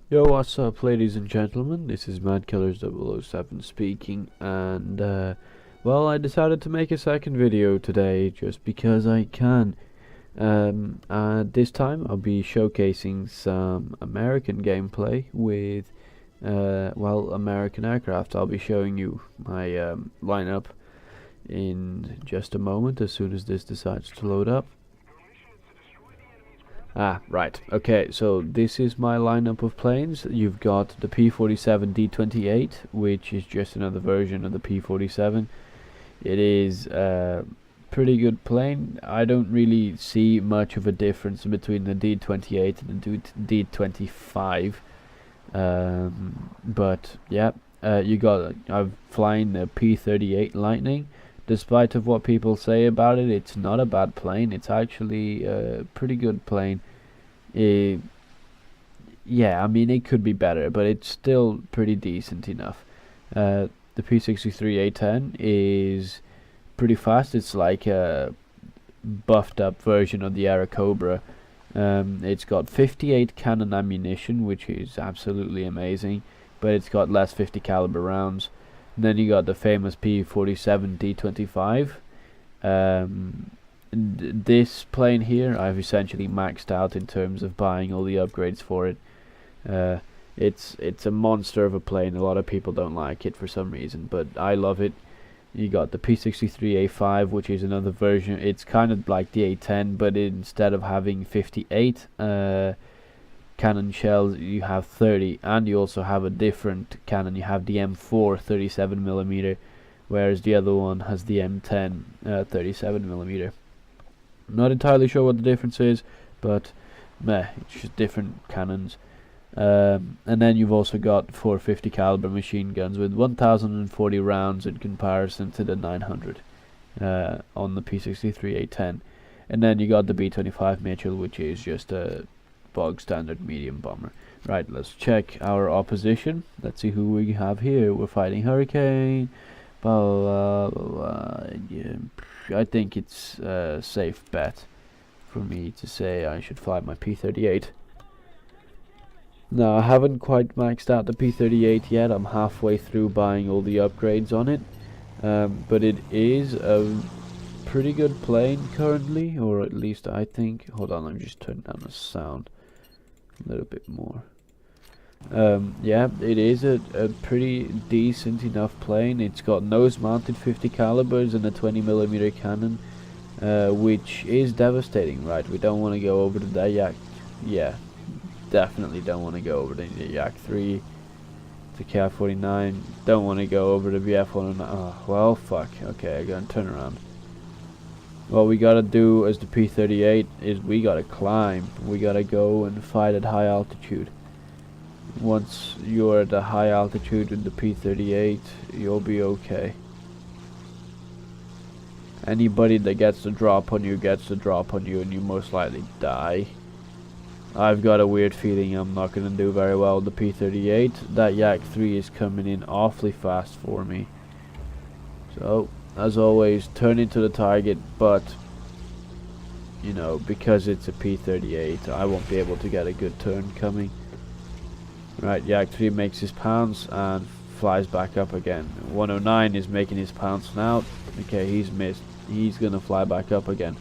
Yo, what's up, ladies and gentlemen? This is MadKillers007 speaking, and well, I decided to make a second video today just because I can. This time I'll be showcasing some American gameplay with, well, American aircraft. I'll be showing you my lineup in just a moment as soon as this decides to load up. Right. Okay, so this is my lineup of planes. You've got the P47D25, which is just another version of the P47. It is a pretty good plane. I don't really see much of a difference between the D28 and the D25. But yeah, I'm flying the P38 Lightning. Despite of what people say about it, it's not a bad plane. It's actually a pretty good plane. Yeah, I mean, it could be better, but it's still pretty decent enough. The P63A10 is pretty fast. It's like a buffed up version of the Airacobra. It's got 58 cannon ammunition, which is absolutely amazing, but it's got less 50 caliber rounds. And then you got the famous P47D25. This plane here, I've essentially maxed out in terms of buying all the upgrades for it. It's a monster of a plane. A lot of people don't like it for some reason, but I love it. You got the P63A5, which is another version. It's kind of like the A10, but instead of having 58 cannon shells, you have 30, and you also have a different cannon. You have the M4 37mm, whereas the other one has the M10 37mm. Not entirely sure what the difference is, but it's just different cannons. And then you've also got 450 caliber machine guns with 1040 rounds in comparison to the 900 on the P63A10. And then you got the B-25 Mitchell, which is just a bog standard medium bomber. Right, let's check our opposition. Let's see who we have here. We're fighting Hurricane. Blah, blah, blah, blah. Yeah, I think it's a safe bet for me to say I should fly my P38. Now, I haven't quite maxed out the P38 yet. I'm halfway through buying all the upgrades on it. But it is a pretty good plane currently, or at least I think. Hold on, let me just turn down the sound a little bit more. Yeah, it is a pretty decent enough plane. It's got nose mounted 50 calibers and a 20mm cannon, which is devastating. Right, we don't want to go over to the Yak. Yeah, definitely don't want to go over to the Yak 3, the KI-49. Don't want to go over to BF-109. Oh, well, fuck. Okay, I'm gonna turn around. What we gotta do as the P38 is we gotta climb. We gotta go and fight at high altitude. Once you're at a high altitude in the P38, you'll be okay. Anybody that gets the drop on you gets the drop on you, and you most likely die. I've got a weird feeling I'm not gonna do very well with the P38. That Yak 3 is coming in awfully fast for me. So, as always, turn into the target, but you know, because it's a P38, I won't be able to get a good turn coming. Right, Yak 3 makes his pounce and flies back up again. 109 is making his pounce now. Okay, he's missed. He's gonna fly back up again.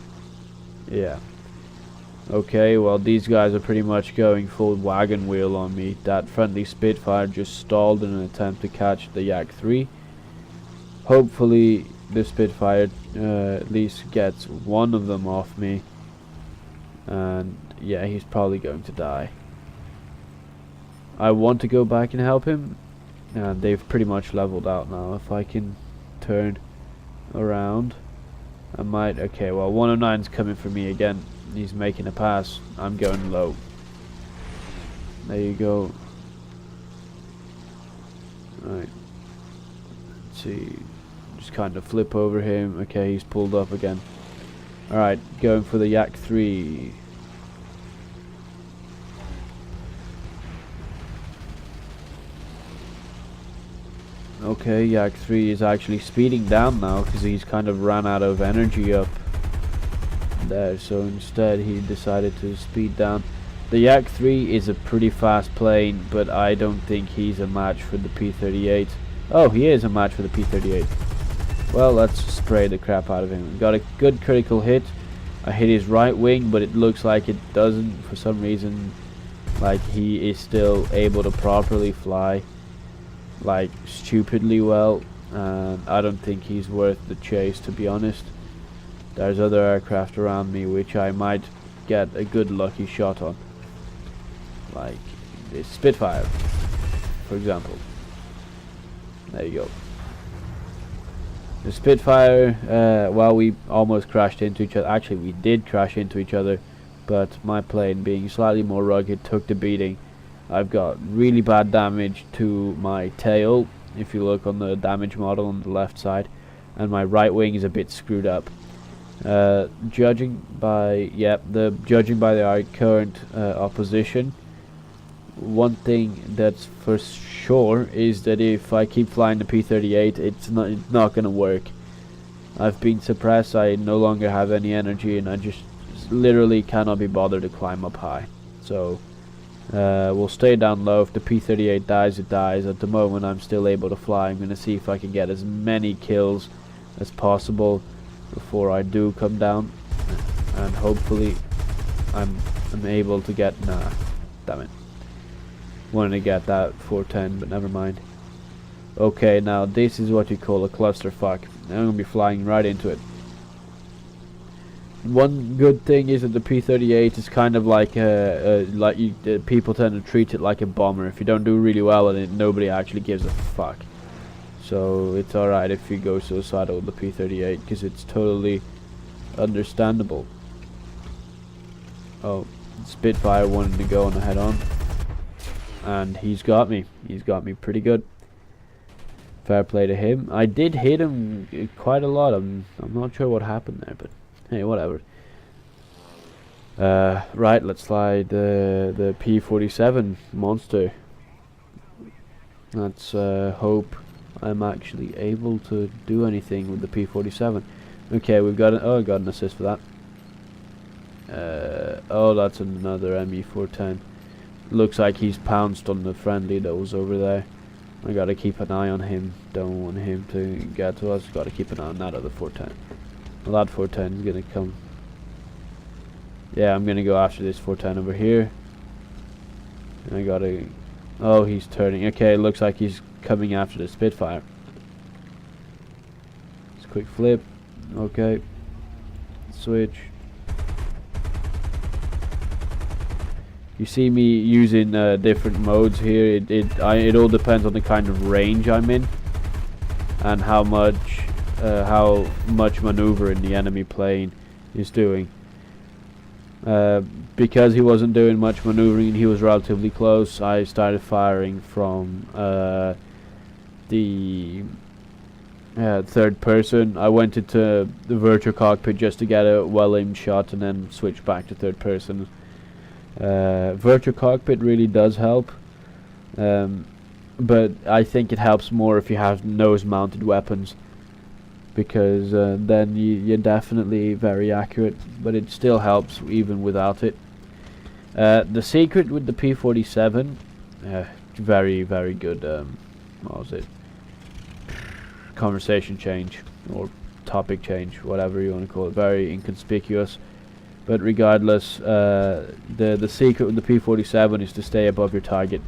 Yeah. Okay, well, these guys are pretty much going full wagon wheel on me. That friendly Spitfire just stalled in an attempt to catch the Yak 3. Hopefully the Spitfire at least gets one of them off me. And yeah, he's probably going to die. I want to go back and help him, and they've pretty much leveled out now. If I can turn around, I might. Okay, well, 109's coming for me again. He's making a pass. I'm going low. There you go. Right. Let's see. Just kind of flip over him. Okay, he's pulled up again. Alright, going for the Yak 3. Okay, Yak 3 is actually speeding down now because he's kind of ran out of energy up there, so instead he decided to speed down. The Yak 3 is a pretty fast plane, but I don't think he's a match for the P38. Oh, he is a match for the P38. Well, let's spray the crap out of him. Got a good critical hit. I hit his right wing, but it looks like it doesn't for some reason. Like, he is still able to properly fly, like, stupidly well. And I don't think he's worth the chase, to be honest. There's other aircraft around me which I might get a good lucky shot on, like this Spitfire, for example. There you go. The Spitfire, well, we almost crashed into each other. Actually, we did crash into each other, but my plane, being slightly more rugged, took the beating. I've got really bad damage to my tail, if you look on the damage model on the left side, and my right wing is a bit screwed up. Judging by our current opposition, one thing that's for sure is that if I keep flying the P38, it's not gonna work. I've been suppressed. I no longer have any energy, and I just literally cannot be bothered to climb up high. So we'll stay down low. If the P38 dies, it dies. At the moment, I'm still able to fly. I'm gonna see if I can get as many kills as possible before I do come down, and hopefully I'm able to get, nah, damn it, wanted to get that 410, but never mind. Okay, now this is what you call a clusterfuck. I'm gonna be flying right into it. One good thing is that the P38 is kind of like people tend to treat it like a bomber. If you don't do really well on it, nobody actually gives a fuck. So it's alright if you go suicidal with the P38, because it's totally understandable. Oh, Spitfire wanted to go on a head-on, and he's got me. He's got me pretty good. Fair play to him. I did hit him quite a lot. I'm not sure what happened there, but hey, whatever. Right, let's fly the P47 monster. Let's hope I'm actually able to do anything with the P47. Okay, we've got I got an assist for that. Oh, that's another ME410. Looks like he's pounced on the friendly that was over there. I gotta keep an eye on him. Don't want him to get to us. Gotta keep an eye on that other 410. Well, that 410 is gonna come. Yeah, I'm gonna go after this 410 over here. I gotta. Oh, he's turning. Okay, looks like he's coming after the Spitfire. Just quick flip. Okay. Switch. You see me using different modes here. It all depends on the kind of range I'm in and how much maneuvering the enemy plane is doing. Because he wasn't doing much maneuvering, he was relatively close. I started firing from the third person. I went into the virtual cockpit just to get a well-aimed shot, and then switched back to third person. Virtual cockpit really does help, but I think it helps more if you have nose-mounted weapons, because then you're definitely very accurate, but it still helps even without it. The secret with the P47, very, very good, what was it? Conversation change, or topic change, whatever you want to call it. Very inconspicuous. But regardless, the secret with the P47 is to stay above your target,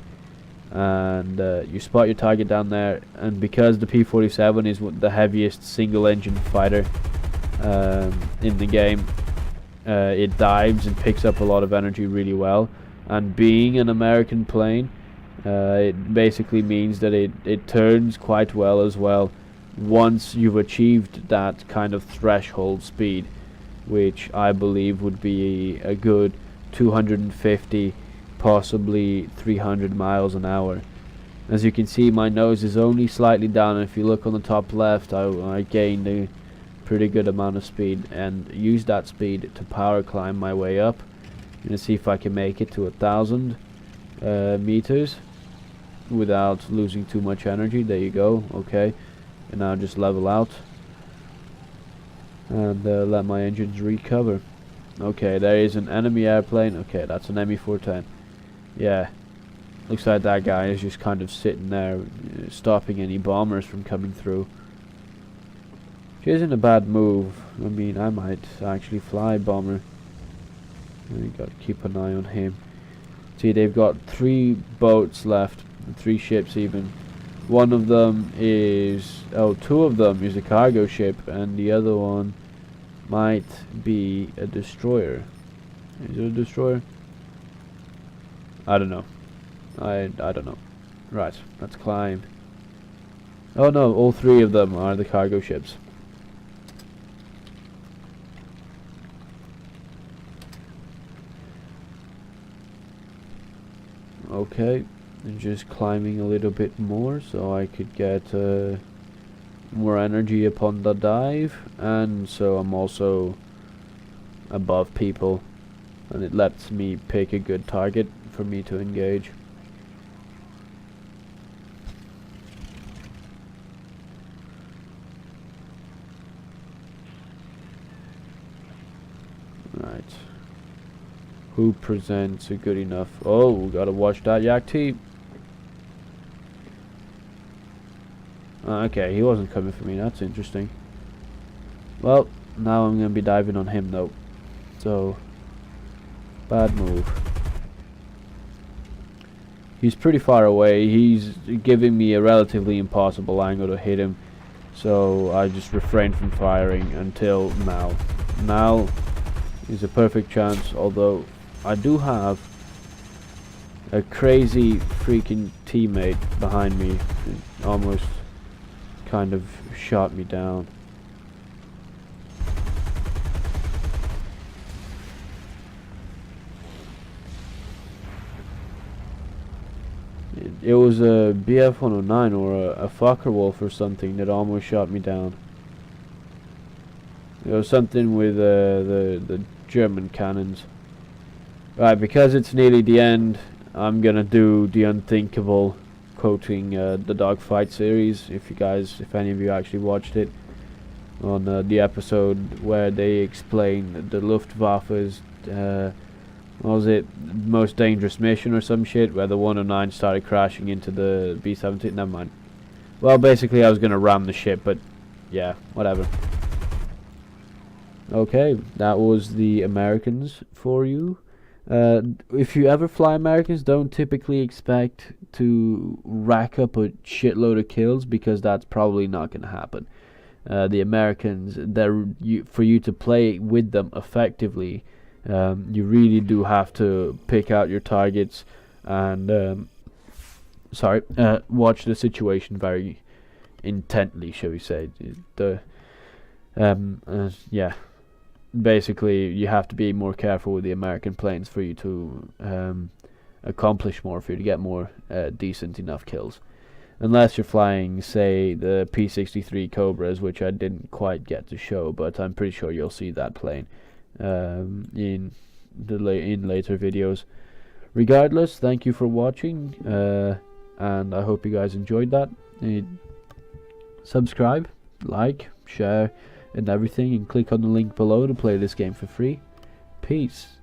and you spot your target down there. And because the P47 is the heaviest single-engine fighter in the game, it dives and picks up a lot of energy really well. And being an American plane, it basically means that it turns quite well as well once you've achieved that kind of threshold speed, which I believe would be a good 250, possibly 300 miles an hour. As you can see, my nose is only slightly down, and if you look on the top left, I gained a pretty good amount of speed, and use that speed to power climb my way up. I'm gonna see if I can make it to 1,000 meters without losing too much energy. There you go. Okay, and now just level out and let my engines recover. Okay, there is an enemy airplane. Okay, that's an Me-410. Yeah, looks like that guy is just kind of sitting there, stopping any bombers from coming through. Which isn't a bad move. I mean, I might actually fly bomber. You gotta keep an eye on him. See, they've got 3 boats left, 3 ships even. One of them is, oh, 2 of them is a cargo ship, and the other one might be a destroyer. Is it a destroyer? I don't know. I don't know. Right, let's climb. Oh no, all 3 of them are the cargo ships. Okay, and just climbing a little bit more so I could get more energy upon the dive, and so I'm also above people, and it lets me pick a good target for me to engage. Right. Who presents a good enough? Oh, we gotta watch that yak team. Okay, he wasn't coming for me. That's interesting. Well, now I'm gonna be diving on him though. So, bad move. He's pretty far away. He's giving me a relatively impossible angle to hit him. So I just refrained from firing until now. Now is a perfect chance, although I do have a crazy freaking teammate behind me. It almost kind of shot me down. It was a BF-109 or a Fokker-Wolf or something that almost shot me down. It was something with the German cannons. Right, because it's nearly the end, I'm gonna do the unthinkable, quoting the Dogfight series. If any of you actually watched it, on the episode where they explain the Luftwaffe's, what was it, most dangerous mission or some shit, where the 109 started crashing into the B-17. Never mind. Well, basically, I was gonna ram the ship, but yeah, whatever. Okay, that was the Americans for you. If you ever fly Americans, don't typically expect to rack up a shitload of kills, because that's probably not going to happen. The Americans, for you to play with them effectively, you really do have to pick out your targets and watch the situation very intently, shall we say. Yeah. Basically, you have to be more careful with the American planes for you to accomplish more, for you to get more decent enough kills. Unless you're flying, say, the P-63 Cobras, which I didn't quite get to show, but I'm pretty sure you'll see that plane in later videos. Regardless, thank you for watching, and I hope you guys enjoyed that. Subscribe, like, share, and everything, and click on the link below to play this game for free. Peace.